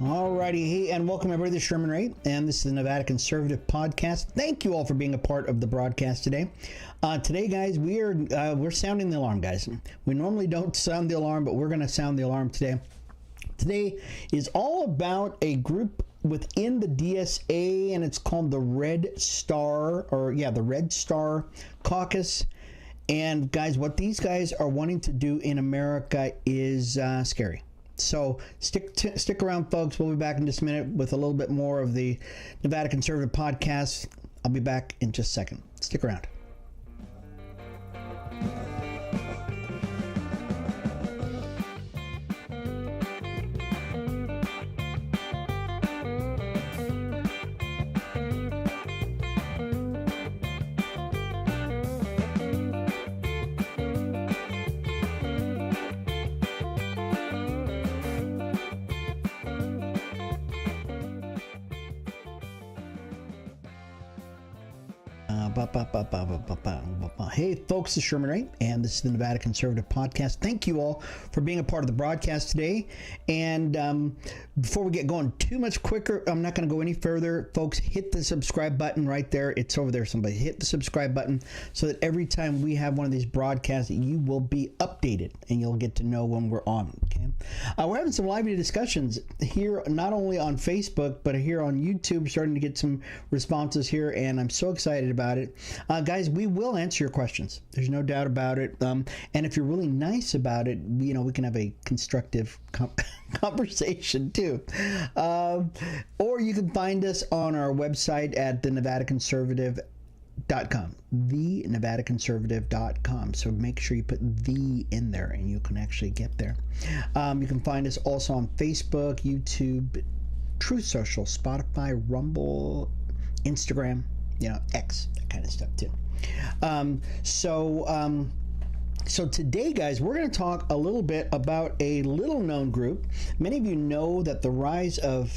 Alrighty, hey, and welcome everybody to Sherman Ray, and this is the Nevada Conservative Podcast. Thank you all for being a part of the broadcast today. Today, guys, we're sounding the alarm, guys. We normally don't sound the alarm, but we're going to sound the alarm today. Today is all about a group within the DSA, and it's called the Red Star, the Red Star Caucus. And guys, what these guys are wanting to do in America is scary. So stick around, folks. We'll be back in just a minute with a little bit more of the Nevada Conservative Podcast. I'll be back in just a second. Stick around. Hey folks, it's Sherman Ray, and this is the Nevada Conservative Podcast. Thank you all for being a part of the broadcast today. And before we get going too much quicker, I'm not going to go any further. Folks, hit the subscribe button right there. It's over there. Somebody hit the subscribe button so that every time we have one of these broadcasts, you will be updated and you'll get to know when we're on. Okay, we're having some lively discussions here, not only on Facebook, but here on YouTube. Starting to get some responses here, and I'm so excited about it. Guys, we will answer your questions. There's no doubt about it. And if you're really nice about it, we can have a constructive conversation too. Or you can find us on our website at thenevadaconservative.com, thenevadaconservative.com. So make sure you put the in there and you can actually get there. You can find us also on Facebook, YouTube, Truth Social, Spotify, Rumble, Instagram, X, that kind of stuff too. So today, guys, we're going to talk a little bit about a little known group. Many of you know that the rise of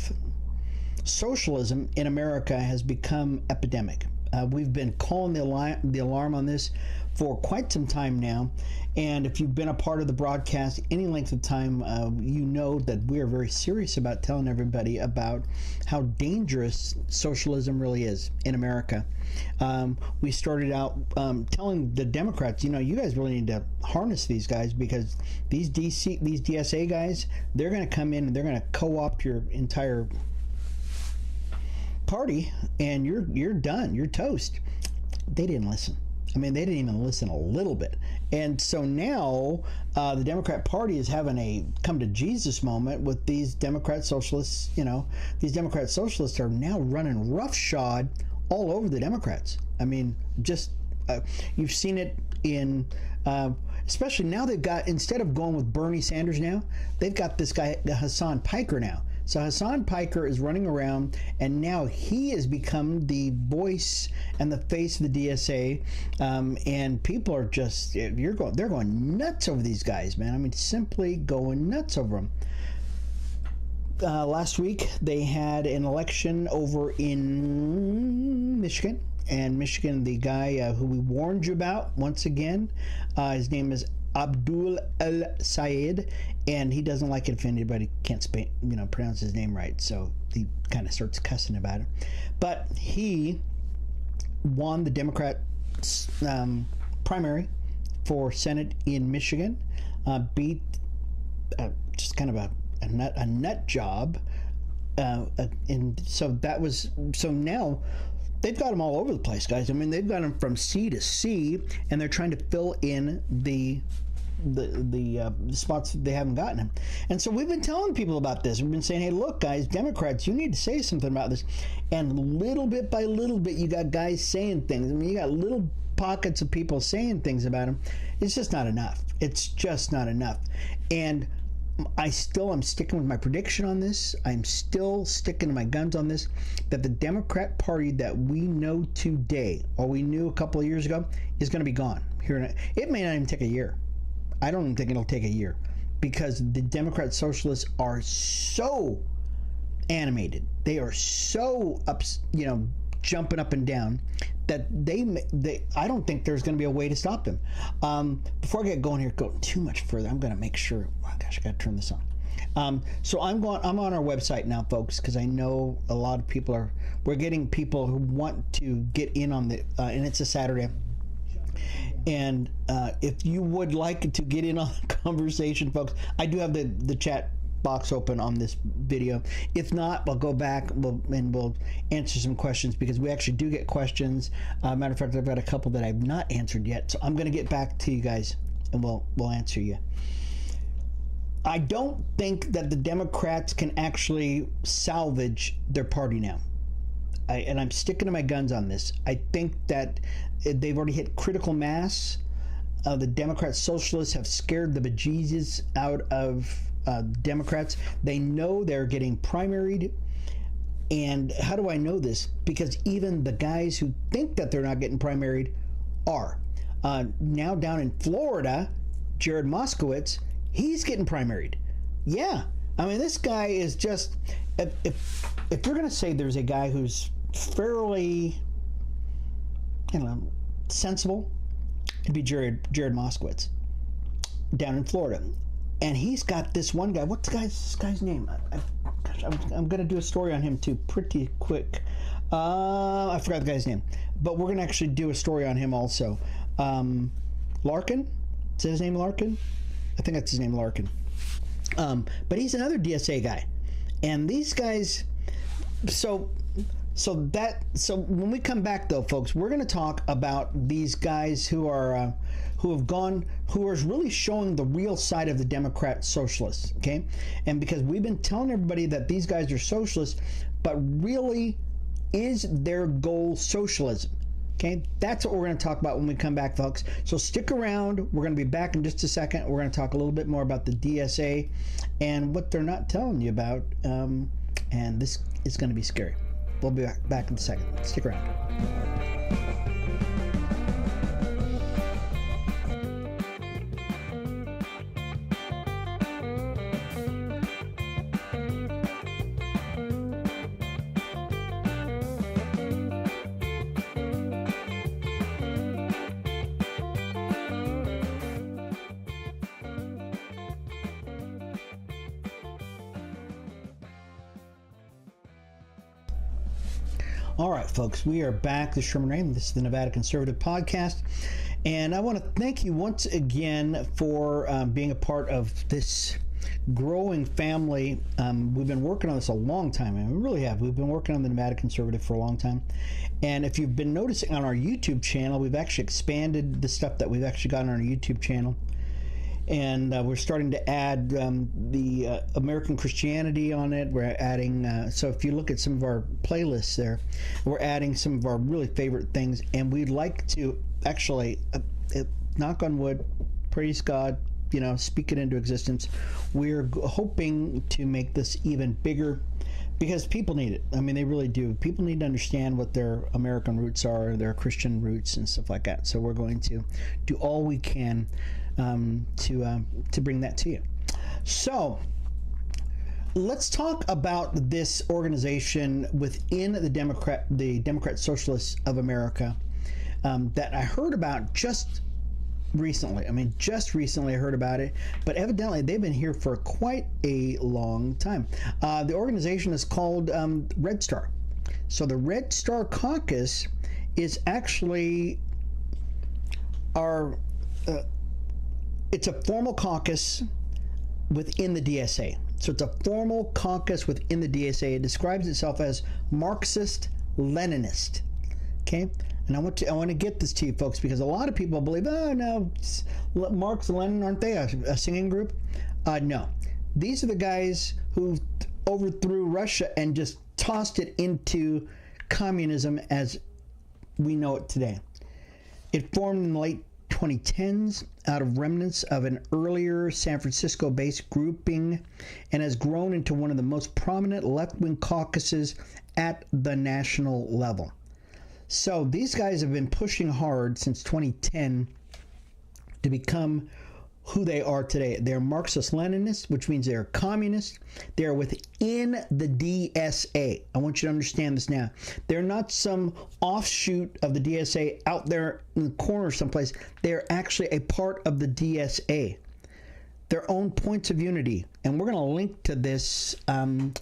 socialism in America has become epidemic. We've been calling the alarm on this for quite some time now. And if you've been a part of the broadcast any length of time, you know that we are very serious about telling everybody about how dangerous socialism really is in America. We started out telling the Democrats, you guys really need to harness these guys, because these DSA guys, they're going to come in and they're going to co-opt your entire party, and you're done. You're toast. They didn't listen. I mean, they didn't even listen a little bit. And so now the Democrat Party is having a come to Jesus moment with these Democrat socialists. These Democrat socialists are now running roughshod all over the Democrats. I mean, just you've seen it in especially now. They've got, instead of going with Bernie Sanders now, they've got this guy Hassan Piker now. So Hassan Piker is running around, and now he has become the voice and the face of the DSA, and people are just, they're going nuts over these guys, man. I mean, simply going nuts over them. Last week, they had an election over in Michigan, and Michigan, the guy who we warned you about, once again, his name is Abdul El-Sayed, and he doesn't like it if anybody can't pronounce his name right, so he kind of starts cussing about it. But he won the Democrat primary for Senate in Michigan, beat just kind of a nut job, and so now they've got them all over the place, guys. I mean, they've got them from C to C, and they're trying to fill in the spots that they haven't gotten them. And so we've been telling people about this. We've been saying, hey, look, guys, Democrats, you need to say something about this. And little bit by little bit, you got guys saying things. I mean, you got little pockets of people saying things about them. It's just not enough. It's just not enough. And I'm sticking with my prediction on this. I'm still sticking to my guns on this, that the Democrat Party that we know today, or we knew a couple of years ago, is going to be gone. It may not even take a year. I don't even think it'll take a year, because the Democrat Socialists are so animated. They are so jumping up and down that I don't think there's going to be a way to stop them. Before I get going too much further, I'm going to make sure. Oh gosh, I got to turn this on. So I'm on our website now, folks, because I know a lot of people we're getting people who want to get in on the, and it's a Saturday. And if you would like to get in on the conversation, folks, I do have the chat box open on this video. If not, we'll go back and we'll answer some questions, because we actually do get questions. Matter of fact, I've got a couple that I've not answered yet, so I'm going to get back to you guys and we'll answer you. I don't think that the Democrats can actually salvage their party now. And I'm sticking to my guns on this. I think that they've already hit critical mass. The Democrat socialists have scared the bejesus out of Democrats. They know they're getting primaried. And how do I know this? Because even the guys who think that they're not getting primaried are. Now down in Florida, Jared Moskowitz, he's getting primaried. Yeah. I mean, this guy is just, if you're going to say there's a guy who's fairly, sensible, it'd be Jared Moskowitz down in Florida. And he's got this one guy. What's this guy's name? I'm going to do a story on him too pretty quick. I forgot the guy's name. But we're going to actually do a story on him also. Larkin? Is that his name, Larkin? I think that's his name, Larkin. But he's another DSA guy. And these guys, so when we come back though, folks, we're going to talk about these guys who are who are really showing the real side of the Democrat socialists, okay? And because we've been telling everybody that these guys are socialists, but really, is their goal socialism? Okay, that's what we're going to talk about when we come back, folks. So stick around. We're going to be back in just a second. We're going to talk a little bit more about the DSA and what they're not telling you about. And this is going to be scary. We'll be back in a second. Stick around. All right, folks, we are back. This is Sherman Ray. This is the Nevada Conservative Podcast. And I want to thank you once again for being a part of this growing family. We've been working on this a long time, and we really have. We've been working on the Nevada Conservative for a long time. And if you've been noticing on our YouTube channel, we've actually expanded the stuff that we've actually got on our YouTube channel. And we're starting to add the American Christianity on it. We're adding, so if you look at some of our playlists there, we're adding some of our really favorite things. And we'd like to actually, knock on wood, praise God, speak it into existence. We're hoping to make this even bigger, because people need it. I mean, they really do. People need to understand what their American roots are, their Christian roots and stuff like that. So we're going to do all we can to bring that to you. So let's talk about this organization within the Democrat Socialists of America that I heard about just recently. I mean, just recently I heard about it, but evidently they've been here for quite a long time. The organization is called Red Star. So the Red Star Caucus is actually it's a formal caucus within the DSA. So it's a formal caucus within the DSA. It describes itself as Marxist-Leninist. Okay? And I want to get this to you, folks, because a lot of people believe, oh, no, Marx and Lenin, aren't they a singing group? No. These are the guys who overthrew Russia and just tossed it into communism as we know it today. It formed in the late 2010s out of remnants of an earlier San Francisco-based grouping and has grown into one of the most prominent left-wing caucuses at the national level. So these guys have been pushing hard since 2010 to become who they are today. They're Marxist-Leninists, which means they're communists. They're within the DSA. I want you to understand this now. They're not some offshoot of the DSA out there in the corner someplace. They're actually a part of the DSA. their own points of unity. And we're going to link to this. I've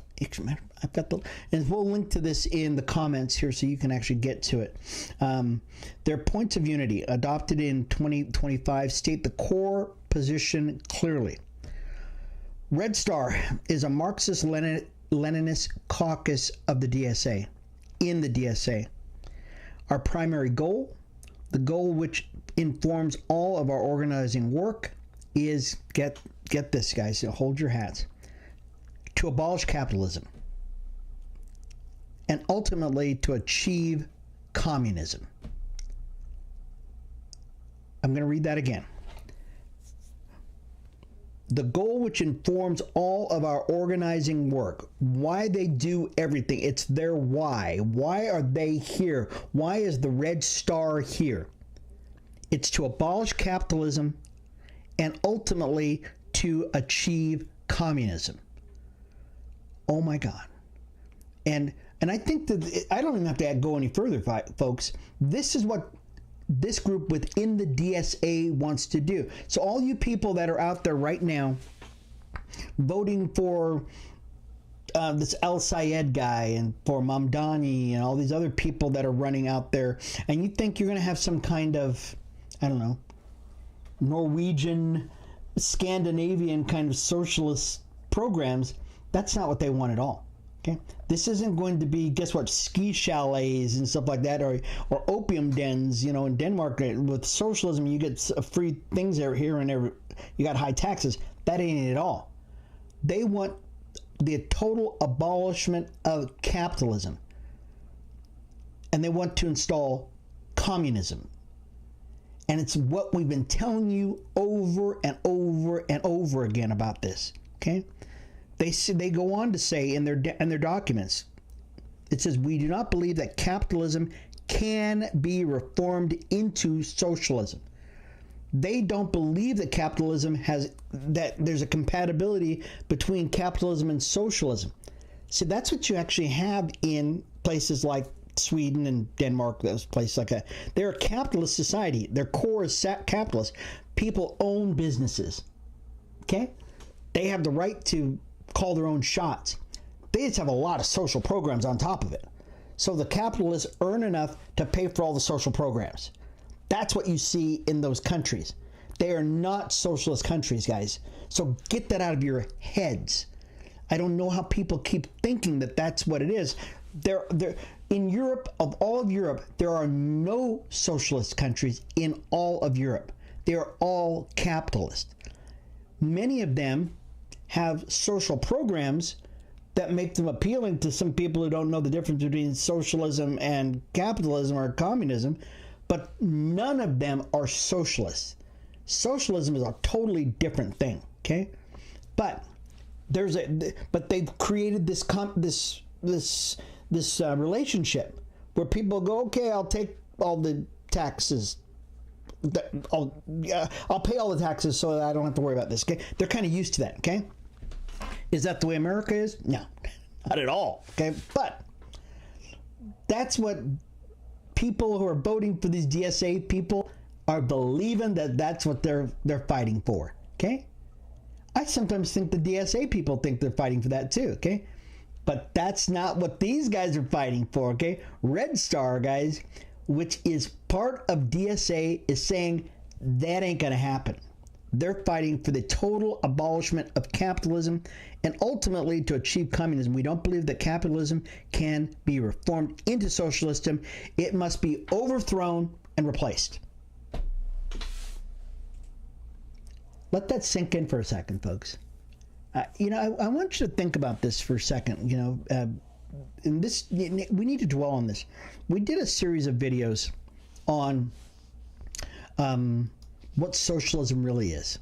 got and we'll link to this in the comments here so you can actually get to it. Their points of unity adopted in 2025 state the core position clearly. Red Star is a Marxist-Leninist caucus of the DSA, in the DSA. Our primary goal, the goal which informs all of our organizing work, is, get this, guys, hold your hats, to abolish capitalism and ultimately to achieve communism. I'm going to read that again. The goal which informs all of our organizing work, why they do everything, it's their why. Why are they here? Why is the Red Star here? It's to abolish capitalism and ultimately to achieve communism. Oh my God. And I think that I don't even have to go any further, folks. This is what this group within the DSA wants to do. So all you people that are out there right now voting for this El Sayed guy and for Mamdani and all these other people that are running out there, and you think you're going to have some kind of, I don't know, Norwegian, Scandinavian kind of socialist programs, that's not what they want at all. Okay, this isn't going to be, guess what, ski chalets and stuff like that, or opium dens. You know, in Denmark with socialism, you get free things here and there. You got high taxes. That ain't it at all. They want the total abolishment of capitalism, and they want to install communism. And it's what we've been telling you over and over and over again about this. Okay. They go on to say in their documents, it says, we do not believe that capitalism can be reformed into socialism. They don't believe that that there's a compatibility between capitalism and socialism. See, that's what you actually have in places like Sweden and Denmark, those places like that. They're a capitalist society. Their core is capitalist. People own businesses. Okay? They have the right to call their own shots. They just have a lot of social programs on top of it. So the capitalists earn enough to pay for all the social programs. That's what you see in those countries. They are not socialist countries, guys. So get that out of your heads. I don't know how people keep thinking that that's what it is. In Europe, of all of Europe, there are no socialist countries in all of Europe. They are all capitalist. Many of them have social programs that make them appealing to some people who don't know the difference between socialism and capitalism or communism, but none of them are socialists. Socialism is a totally different thing, okay? But they've created this relationship where people go, okay, I'll take all the taxes. I'll pay all the taxes so that I don't have to worry about this. Okay, they're kind of used to that. Okay, is that the way America is? No, not at all. Okay, but that's what people who are voting for these DSA people are believing, that that's what they're fighting for. Okay, I sometimes think the DSA people think they're fighting for that too. Okay, but that's not what these guys are fighting for. Okay, Red Star, guys, which is part of DSA, is saying that ain't going to happen. They're fighting for the total abolishment of capitalism and ultimately to achieve communism. We don't believe that capitalism can be reformed into socialism. It must be overthrown and replaced. Let that sink in for a second, folks. I want you to think about this for a second. And this, we need to dwell on this. We did a series of videos on what socialism really is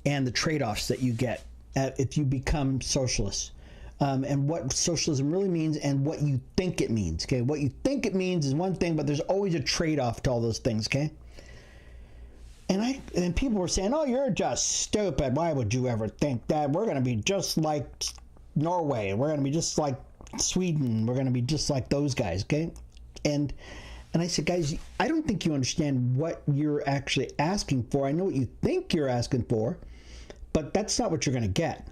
and the trade-offs that you get if you become socialist, and what socialism really means and what you think it means. Okay, what you think it means is one thing, but there's always a trade-off to all those things. Okay, and people were saying, "Oh, you're just stupid. Why would you ever think that? We're going to be just like Norway. We're going to be just like Sweden. We're going to be just like those guys." Okay, and I said, guys, I don't think you understand what you're actually asking for. I know what you think you're asking for, But that's not what you're going to get.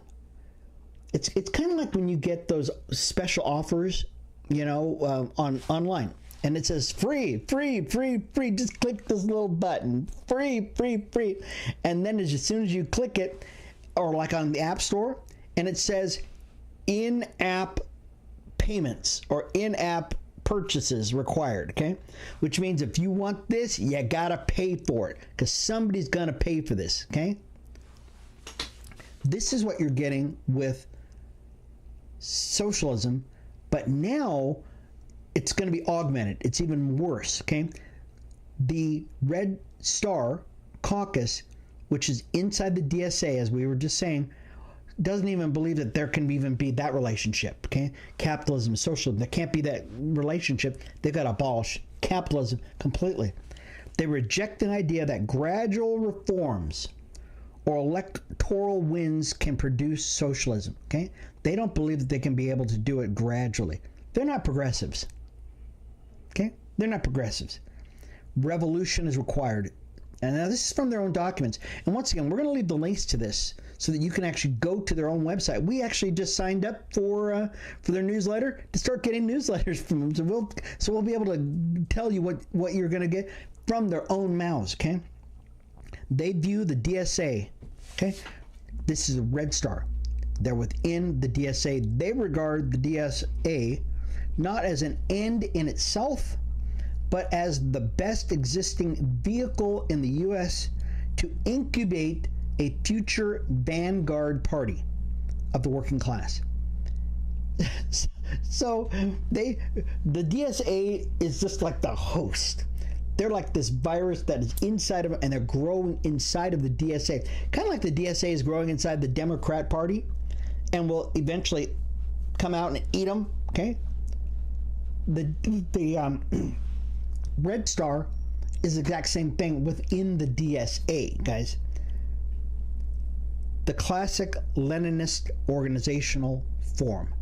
It's kind of like when you get those special offers, on online, and it says free. Just click this little button, free. And then as soon as you click it, or like on the App Store, and it says in-app payments or in-app purchases required, okay? Which means if you want this, you gotta pay for it, because somebody's gonna pay for this, okay? This is what you're getting with socialism, but now it's going to be augmented. It's even worse, okay? The Red Star Caucus, which is inside the DSA, as we were just saying, doesn't even believe that there can even be that relationship, okay? Capitalism, socialism, there can't be that relationship. They've got to abolish capitalism completely. They reject the idea that gradual reforms or electoral wins can produce socialism, okay? They don't believe that they can be able to do it gradually. They're not progressives, okay? They're not progressives. Revolution is required. And now this is from their own documents. And once again, we're going to leave the links to this so that you can actually go to their own website. We actually just signed up for their newsletter to start getting newsletters from them. So we'll be able to tell you what you're going to get from their own mouths, okay? They view the DSA, okay? This is a Red Star. They're within the DSA. They regard the DSA not as an end in itself, but as the best existing vehicle in the U.S. to incubate a future vanguard party of the working class. So the DSA is just like the host. They're like this virus that is inside of them, and they're growing inside of the DSA. Kind of like the DSA is growing inside the Democrat Party and will eventually come out and eat them, okay? The Red Star is the exact same thing within the DSA, guys. The classic Leninist organizational form.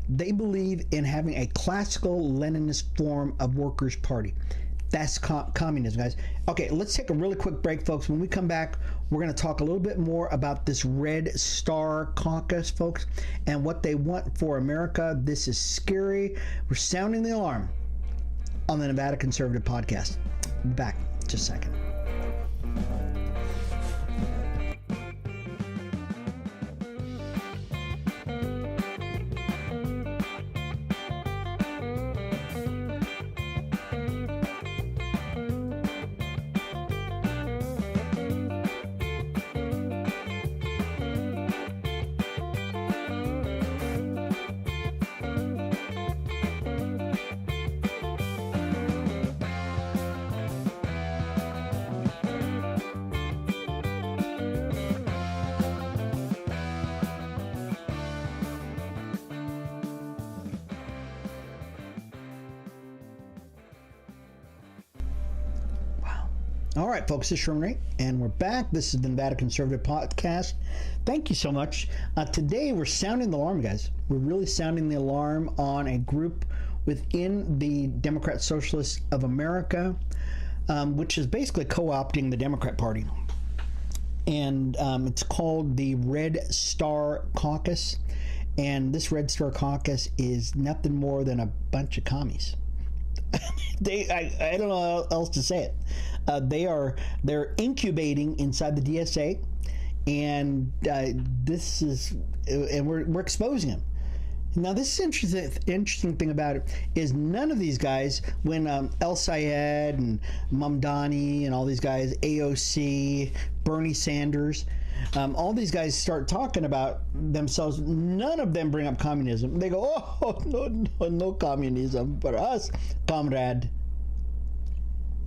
They believe in having a classical Leninist form of workers' party. That's communism, guys. Okay, let's take a really quick break, folks. When we come back, we're going to talk a little bit more about this Red Star Caucus, folks, and what they want for America. This is scary. We're sounding the alarm on the Nevada Conservative Podcast. We'll be back in just a second. All right, folks, this is Sherman Ray, and we're back. This is the Nevada Conservative Podcast. Thank you so much. Today, we're sounding the alarm, guys. We're really sounding the alarm on a group within the Democrat Socialists of America, which is basically co-opting the Democrat Party. And it's called the Red Star Caucus. And this Red Star Caucus is nothing more than a bunch of commies. I don't know how else to say it. They're incubating inside the DSA, and we're exposing them. Now, this is interesting thing about it is none of these guys, when El Sayed and Mamdani and all these guys, AOC, Bernie Sanders, all these guys start talking about themselves, none of them bring up communism. They go, oh, no communism for us, comrade.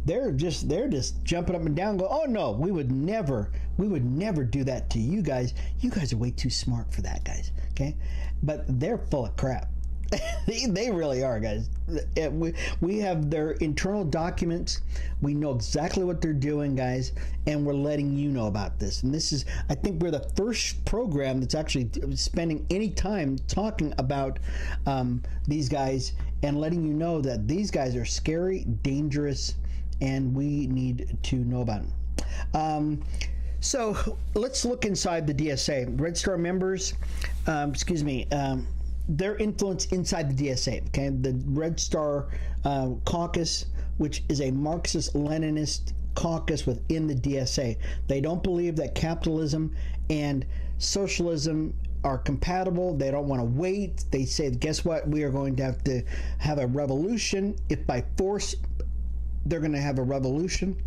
They're just jumping up and down, go, oh no, we would never do that to you guys. You guys are way too smart for that, guys. Okay, but they're full of crap. They really are, guys. We have their internal documents. We know exactly what they're doing, guys, and we're letting you know about this. And this is, I think, we're the first program that's actually spending any time talking about these guys and letting you know that these guys are scary, dangerous, and we need to know about them. So let's look inside the DSA. Red Star members, their influence inside the DSA. Okay, the Red Star Caucus, which is a Marxist-Leninist caucus within the DSA. They don't believe that capitalism and socialism are compatible. They don't want to wait. They say, guess what? We are going to have a revolution. If by force, they're going to have a revolution.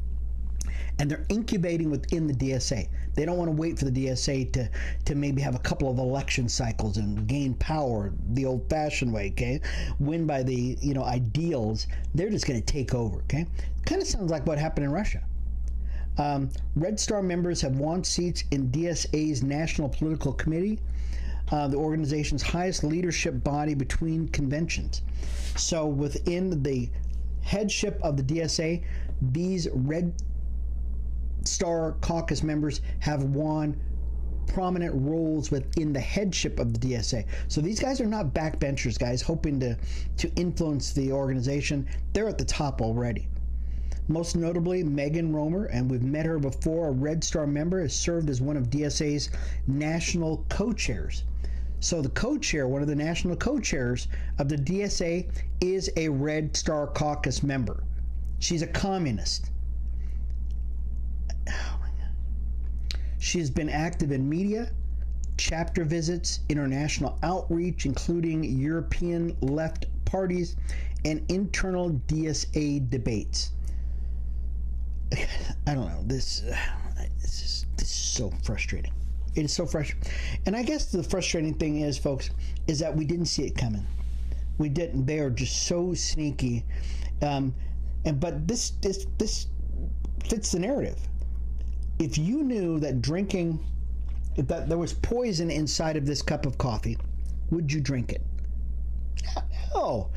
And they're incubating within the DSA. They don't want to wait for the DSA to maybe have a couple of election cycles and gain power the old-fashioned way, okay? Win by the, ideals. They're just going to take over, okay? Kind of sounds like what happened in Russia. Red Star members have won seats in DSA's National Political Committee, the organization's highest leadership body between conventions. So within the headship of the DSA, these Red Star Caucus members have won prominent roles within the headship of the DSA. So these guys are not backbenchers, guys, hoping to influence the organization. They're at the top already. Most notably, Megan Romer, and we've met her before, a Red Star member, has served as one of DSA's national co-chairs. So the co-chair, one of the national co-chairs of the DSA, is a Red Star Caucus member. She's a communist. Oh my God. She has been active in media, chapter visits, international outreach, including European left parties, and internal DSA debates. I don't know. This is so frustrating. It is so frustrating. And I guess the frustrating thing is, folks, is that we didn't see it coming. We didn't. They are just so sneaky. But this fits the narrative. If you knew that that there was poison inside of this cup of coffee, would you drink it? No.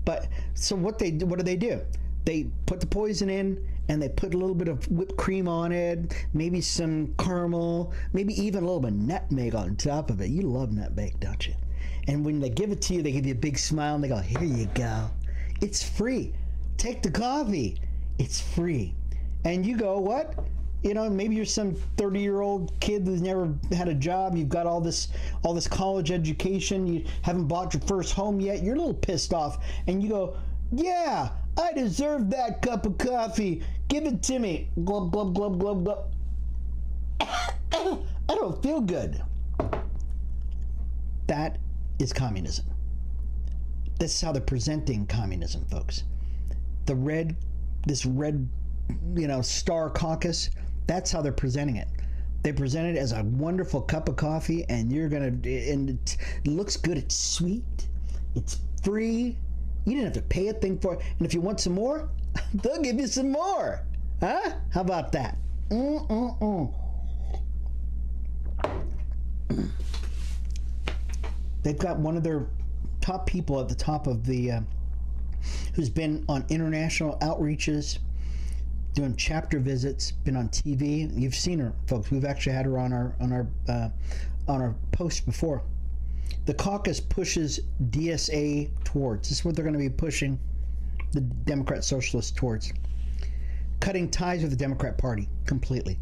But so what do they do? They put the poison in, and they put a little bit of whipped cream on it, maybe some caramel, maybe even a little bit of nutmeg on top of it. You love nutmeg, don't you? And when they give it to you, they give you a big smile, and they go, here you go. It's free. Take the coffee. It's free. And you go, what? Maybe you're some 30-year-old kid who's never had a job. You've got all this college education. You haven't bought your first home yet. You're a little pissed off. And you go, yeah, I deserve that cup of coffee. Give it to me. Glub, glub, glub, glub, glub. I don't feel good. That is communism. This is how they're presenting communism, folks. This red, Star Caucus, that's how they're presenting it. They present it as a wonderful cup of coffee, and and it looks good. It's sweet. It's free. You didn't have to pay a thing for it. And if you want some more, they'll give you some more. Huh? How about that? They've got one of their top people at the top of the, who's been on international outreaches, doing chapter visits, been on TV. You've seen her, folks. We've actually had her on our post before. The caucus pushes DSA towards. This is what they're going to be pushing the Democrat Socialists towards. Cutting ties with the Democrat Party completely.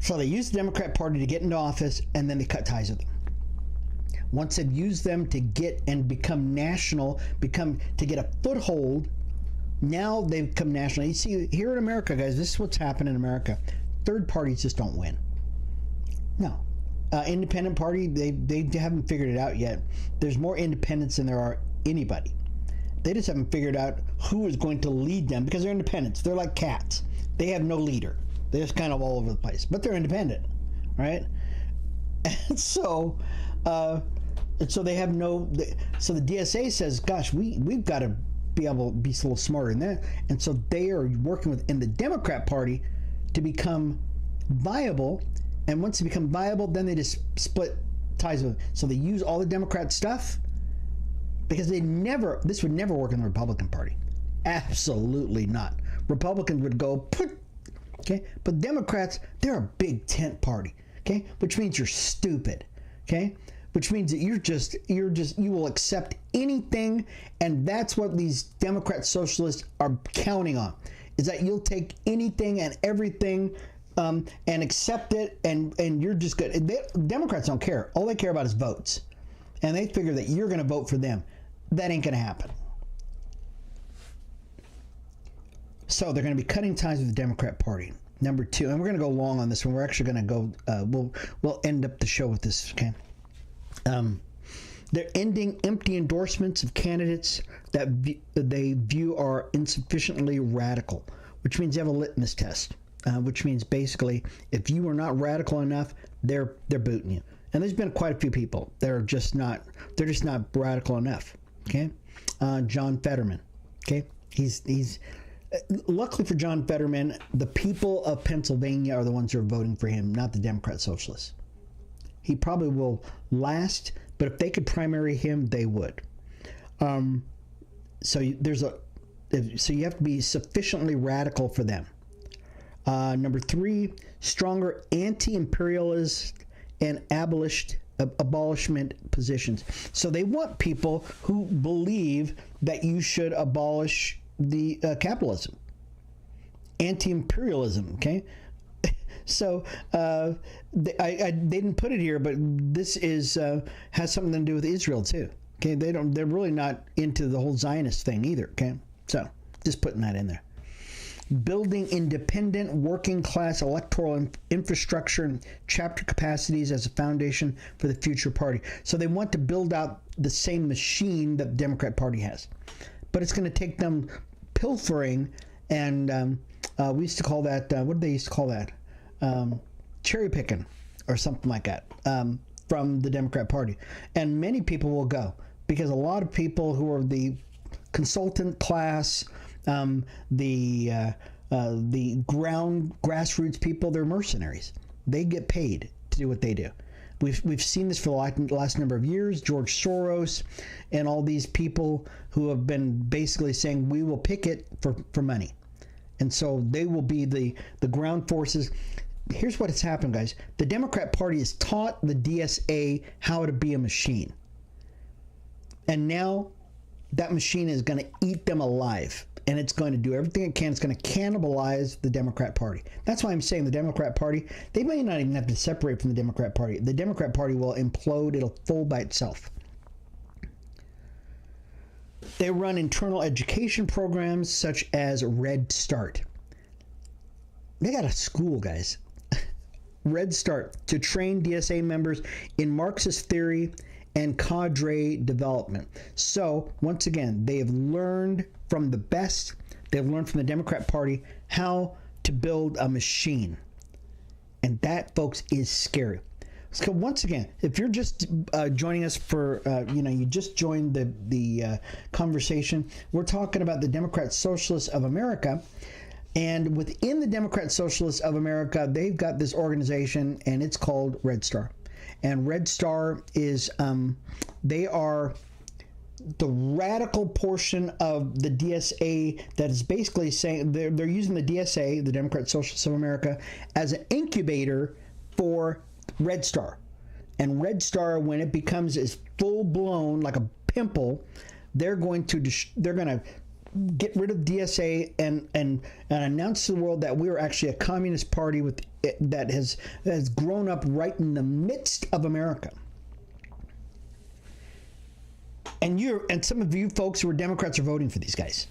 So they use the Democrat Party to get into office, and then they cut ties with them. Once they've used them to get and become national, to get a foothold, now they've become national. You see, here in America, guys, this is what's happened in America. Third parties just don't win. No. Independent party, they haven't figured it out yet. There's more independents than there are anybody. They just haven't figured out who is going to lead them, because they're independents. They're like cats. They have no leader. They're just kind of all over the place, but they're independent, right? And so they have no. So the DSA says, "Gosh, we've got to be able to be a little smarter than that." And so they are working within the Democrat Party to become viable. And once they become viable, then they just split ties with. So they use all the Democrat stuff, because this would never work in the Republican Party. Absolutely not. Republicans would go, okay? But Democrats, they're a big tent party, okay? Which means you're stupid, okay? Which means that you will accept anything, and that's what these Democrat socialists are counting on, is that you'll take anything and everything and accept it, and you're just good. Democrats don't care. All they care about is votes. And they figure that you're going to vote for them. That ain't going to happen. So they're going to be cutting ties with the Democrat Party. Number 2, and we're going to go long on this one. We're actually going to go, we'll end up the show with this, okay? They're ending empty endorsements of candidates that they view are insufficiently radical, which means you have a litmus test, which means basically if you are not radical enough, they're booting you. And there's been quite a few people that are just not radical enough, okay? John Fetterman, okay? He's luckily for John Fetterman, the people of Pennsylvania are the ones who are voting for him, not the Democrat Socialists. He probably will last, but if they could primary him, they would. So you have to be sufficiently radical for them. Number 3, stronger anti-imperialist and abolishment positions. So they want people who believe that you should abolish the capitalism, anti-imperialism. Okay, so they didn't put it here, but this is has something to do with Israel too. Okay, they're really not into the whole Zionist thing either. Okay, so just putting that in there. Building independent working class electoral infrastructure and chapter capacities as a foundation for the future party. So they want to build out the same machine that the Democrat Party has. But it's going to take them pilfering, and we used to call that, what did they used to call that? Cherry picking or something like that from the Democrat Party. And many people will go because a lot of people who are the consultant class, the grassroots people, they're mercenaries. They get paid to do what they do. We've seen this for the last number of years. George Soros and all these people who have been basically saying we will picket for money, and so they will be the ground forces. Here's what has happened, guys. The Democrat Party has taught the DSA how to be a machine, and now that machine is going to eat them alive. And it's going to do everything it can. It's going to cannibalize the Democrat Party. That's why I'm saying the Democrat Party, they may not even have to separate from the Democrat Party. The Democrat Party will implode. It'll fold by itself. They run internal education programs such as Red Start. They got a school, guys. Red Start, to train DSA members in Marxist theory and cadre development. So, once again, they have learned from the best. They've learned from the Democrat Party how to build a machine. And that, folks, is scary. So once again, if you're just joining us for, you just joined the conversation, we're talking about the Democrat Socialists of America. And within the Democrat Socialists of America, they've got this organization, and it's called Red Star. And Red Star is, they are the radical portion of the DSA that is basically saying they're using the DSA, the Democrat Socialists of America, as an incubator for Red Star. And Red Star, when it becomes as full blown like a pimple, they're going to get rid of DSA and announce to the world that we are actually a communist party that has grown up right in the midst of America. And some of you folks who are Democrats are voting for these guys.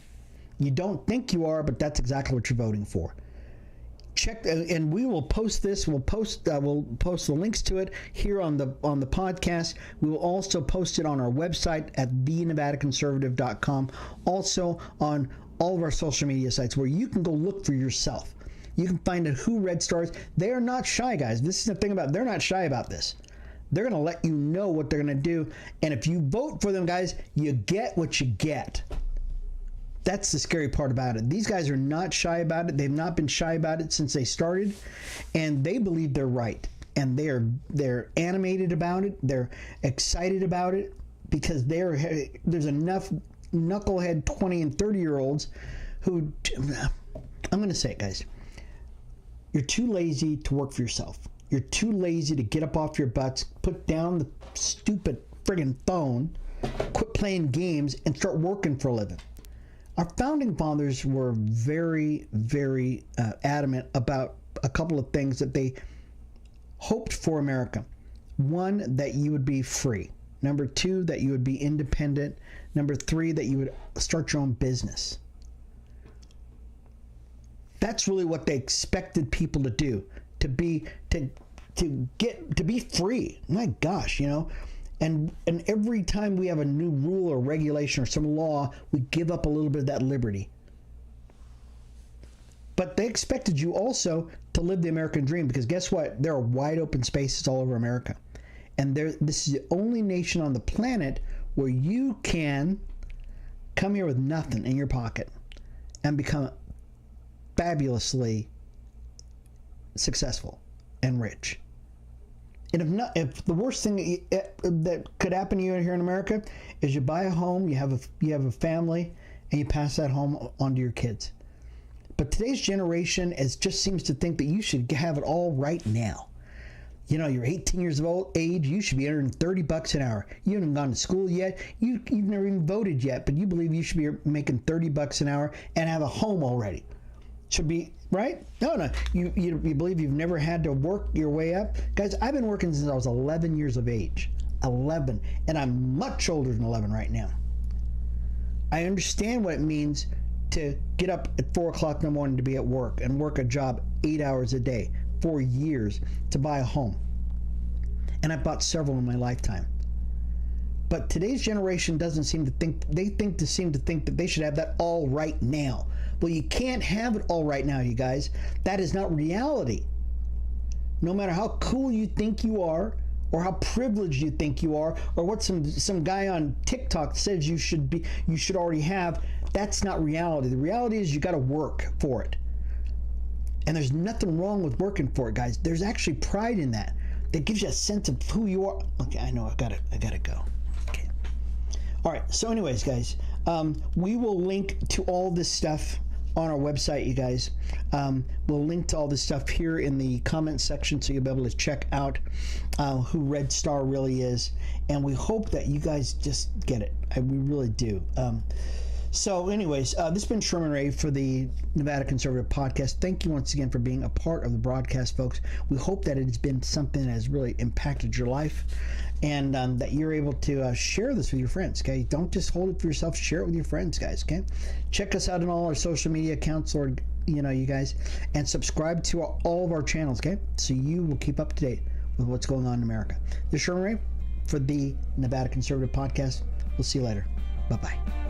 You don't think you are, but that's exactly what you're voting for. Check, and we will post this. We'll post the links to it here on the podcast. We will also post it on our website at thenevadaconservative.com. Also on all of our social media sites where you can go look for yourself. You can find out who Red Star is. They are not shy, guys. This is the thing about they're not shy about this. They're going to let you know what they're going to do. And if you vote for them, guys, you get what you get. That's the scary part about it. These guys are not shy about it. They've not been shy about it since they started. And they believe they're right. And they're animated about it. They're excited about it because there's enough knucklehead 20 and 30-year-olds who, I'm going to say it, guys. You're too lazy to work for yourself. You're too lazy to get up off your butts, put down the stupid friggin' phone, quit playing games, and start working for a living. Our founding fathers were very, very adamant about a couple of things that they hoped for America. One, that you would be free. Number two, that you would be independent. Number three, that you would start your own business. That's really what they expected people to do, to be free. My gosh, you know. And every time we have a new rule or regulation or some law, we give up a little bit of that liberty. But they expected you also to live the American dream, because guess what? There are wide open spaces all over America. And this is the only nation on the planet where you can come here with nothing in your pocket and become fabulously successful and rich. And if the worst thing that could happen to you here in America is you buy a home, you have a family, and you pass that home on to your kids. But today's generation just seems to think that you should have it all right now. You know, you're 18 years of age, you should be earning $30 an hour. You haven't gone to school yet, you've never even voted yet, but you believe you should be making $30 an hour and have a home already. Should be, right? No. You believe you've never had to work your way up? Guys, I've been working since I was 11 years of age. 11. And I'm much older than 11 right now. I understand what it means to get up at 4 o'clock in the morning to be at work and work a job 8 hours a day for years to buy a home. And I've bought several in my lifetime. But today's generation doesn't seem to think, seem to think that they should have that all right now. Well, you can't have it all right now, you guys. That is not reality. No matter how cool you think you are, or how privileged you think you are, or what some guy on TikTok says you should already have, that's not reality. The reality is you got to work for it. And there's nothing wrong with working for it, guys. There's actually pride in that. That gives you a sense of who you are. Okay, I know I gotta go. Okay. All right. So, anyways, guys, we will link to all this stuff on our website, you guys. We'll link to all this stuff here in the comment section, so you'll be able to check out who Red Star really is. And we hope that you guys just get it. We really do. So anyways, this has been Sherman Ray for the Nevada Conservative Podcast. Thank you once again for being a part of the broadcast, folks. We hope that it has been something that has really impacted your life, and that you're able to share this with your friends, okay? Don't just hold it for yourself. Share it with your friends, guys, okay? Check us out on all our social media accounts, or, you guys, and subscribe to all of our channels, okay? So you will keep up to date with what's going on in America. This is Sherman Ray for the Nevada Conservative Podcast. We'll see you later. Bye-bye.